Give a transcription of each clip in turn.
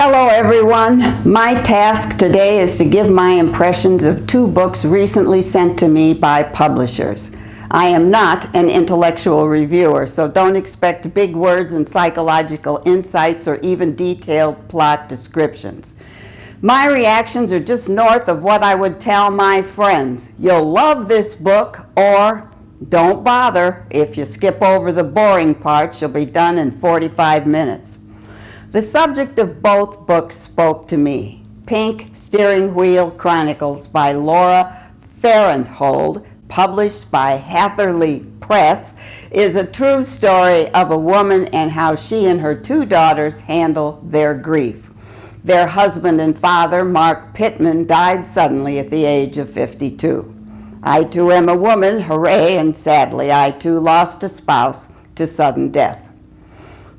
Hello everyone. My task today is to give my impressions of two books recently sent to me by publishers. I am not an intellectual reviewer, so don't expect big words and psychological insights or even detailed plot descriptions. My reactions are just north of what I would tell my friends. You'll love this book, or don't bother. If you skip over the boring parts, you'll be done in 45 minutes. The subject of both books spoke to me. Pink Steering Wheel Chronicles by Laura Farenthold, published by Hatherley Press, is a true story of a woman and how she and her two daughters handle their grief. Their husband and father, Mark Pittman, died suddenly at the age of 52. I too am a woman, hooray, and sadly I too lost a spouse to sudden death.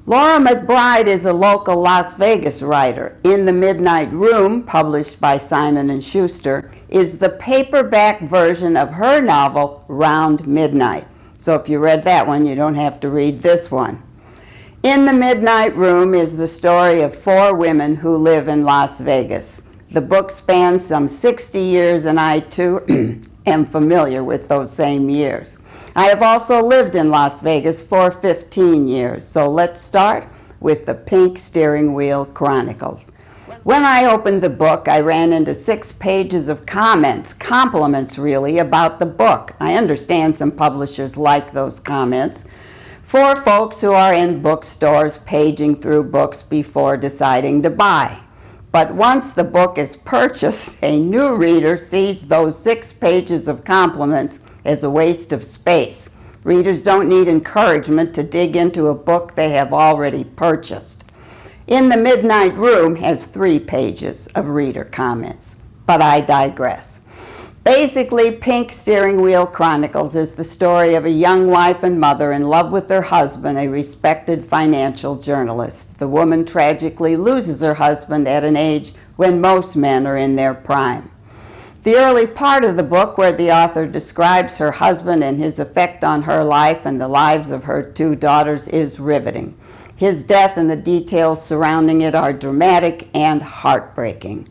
Laura McBride is a local Las Vegas writer. In the Midnight Room, published by Simon & Schuster, is the paperback version of her novel, Round Midnight. So if you read that one, you don't have to read this one. In the Midnight Room is the story of four women who live in Las Vegas. The book spans some 60 years, and I too am familiar with those same years. I have also lived in Las Vegas for 15 years, so let's start with the Pink Steering Wheel Chronicles. When I opened the book, I ran into 6 pages of comments, compliments really, about the book. I understand some publishers like those comments. For folks who are in bookstores paging through books before deciding to buy. But once the book is purchased, a new reader sees those 6 pages of compliments as a waste of space. Readers don't need encouragement to dig into a book they have already purchased. In the Midnight Room has 3 pages of reader comments, but I digress. Basically, Pink Steering Wheel Chronicles is the story of a young wife and mother in love with their husband, a respected financial journalist. The woman tragically loses her husband at an age when most men are in their prime. The early part of the book, where the author describes her husband and his effect on her life and the lives of her 2 daughters, is riveting. His death and the details surrounding it are dramatic and heartbreaking.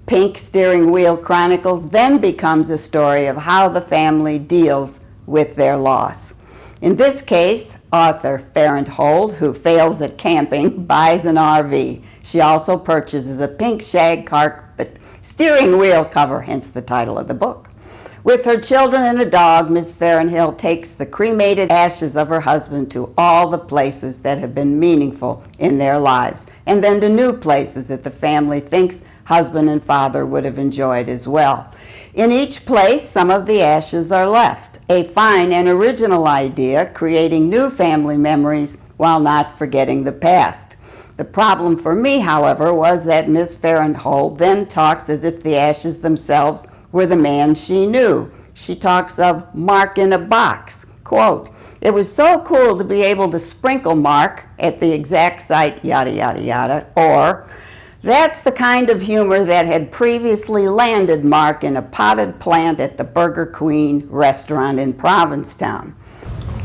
Pink Steering Wheel Chronicles then becomes a story of how the family deals with their loss. In this case, author Farenthold, who fails at camping, buys an RV. She also purchases a pink shag carpet steering wheel cover, hence the title of the book. With her children and a dog, Miss Farenthold takes the cremated ashes of her husband to all the places that have been meaningful in their lives, and then to new places that the family thinks husband and father would have enjoyed as well. In each place, some of the ashes are left. A fine and original idea, creating new family memories while not forgetting the past. The problem for me, however, was that Miss Farenthold then talks as if the ashes themselves were the man she knew. She talks of Mark in a box. Quote, "It was so cool to be able to sprinkle Mark at the exact site, yada, yada, yada," or, "That's the kind of humor that had previously landed Mark in a potted plant at the Burger Queen restaurant in Provincetown."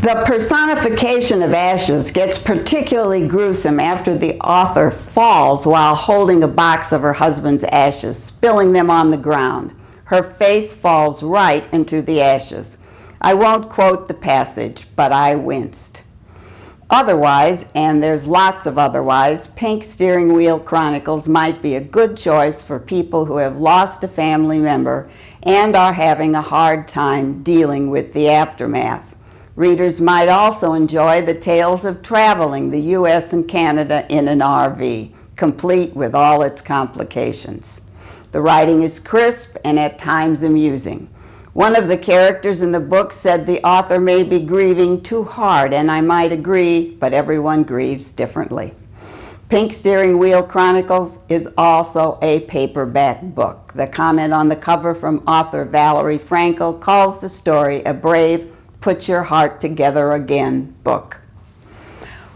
The personification of ashes gets particularly gruesome after the author falls while holding a box of her husband's ashes, spilling them on the ground. Her face falls right into the ashes. I won't quote the passage, but I winced. Otherwise, and there's lots of otherwise, Pink Steering Wheel Chronicles might be a good choice for people who have lost a family member and are having a hard time dealing with the aftermath. Readers might also enjoy the tales of traveling the U.S. and Canada in an RV, complete with all its complications. The writing is crisp and at times amusing. One of the characters in the book said the author may be grieving too hard, and I might agree, but everyone grieves differently. Pink Steering Wheel Chronicles is also a paperback book. The comment on the cover from author Valerie Frankel calls the story a brave, put your heart together again book.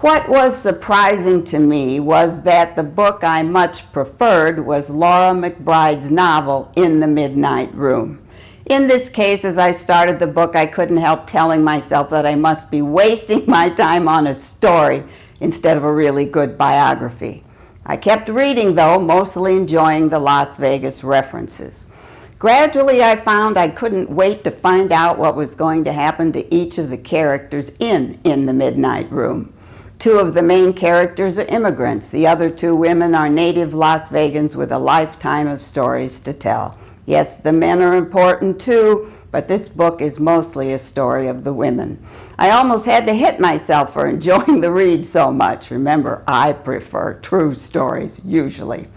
What was surprising to me was that the book I much preferred was Laura McBride's novel, In the Midnight Room. In this case, as I started the book, I couldn't help telling myself that I must be wasting my time on a story instead of a really good biography. I kept reading, though, mostly enjoying the Las Vegas references. Gradually, I found I couldn't wait to find out what was going to happen to each of the characters in the Midnight Room. Two of the main characters are immigrants. The other two women are native Las Vegans with a lifetime of stories to tell. Yes, the men are important too, but this book is mostly a story of the women. I almost had to hit myself for enjoying the read so much. Remember, I prefer true stories, usually.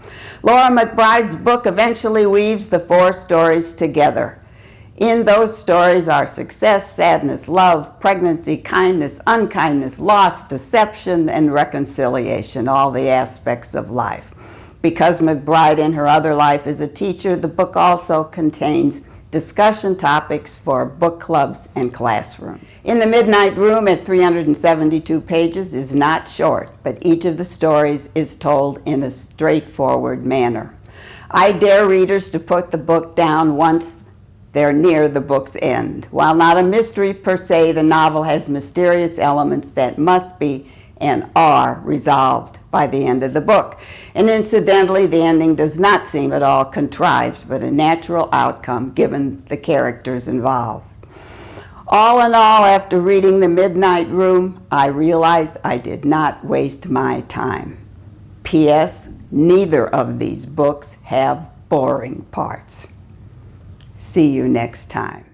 Laura McBride's book eventually weaves the four stories together. In those stories are success, sadness, love, pregnancy, kindness, unkindness, loss, deception, and reconciliation, all the aspects of life. Because McBride in her other life is a teacher, the book also contains discussion topics for book clubs and classrooms. In the Midnight Room at 372 pages is not short, but each of the stories is told in a straightforward manner. I dare readers to put the book down once they're near the book's end. While not a mystery per se, the novel has mysterious elements that must be and are resolved by the end of the book. And incidentally, the ending does not seem at all contrived, but a natural outcome given the characters involved. All in all, after reading The Midnight Room, I realized I did not waste my time. P.S. Neither of these books have boring parts. See you next time.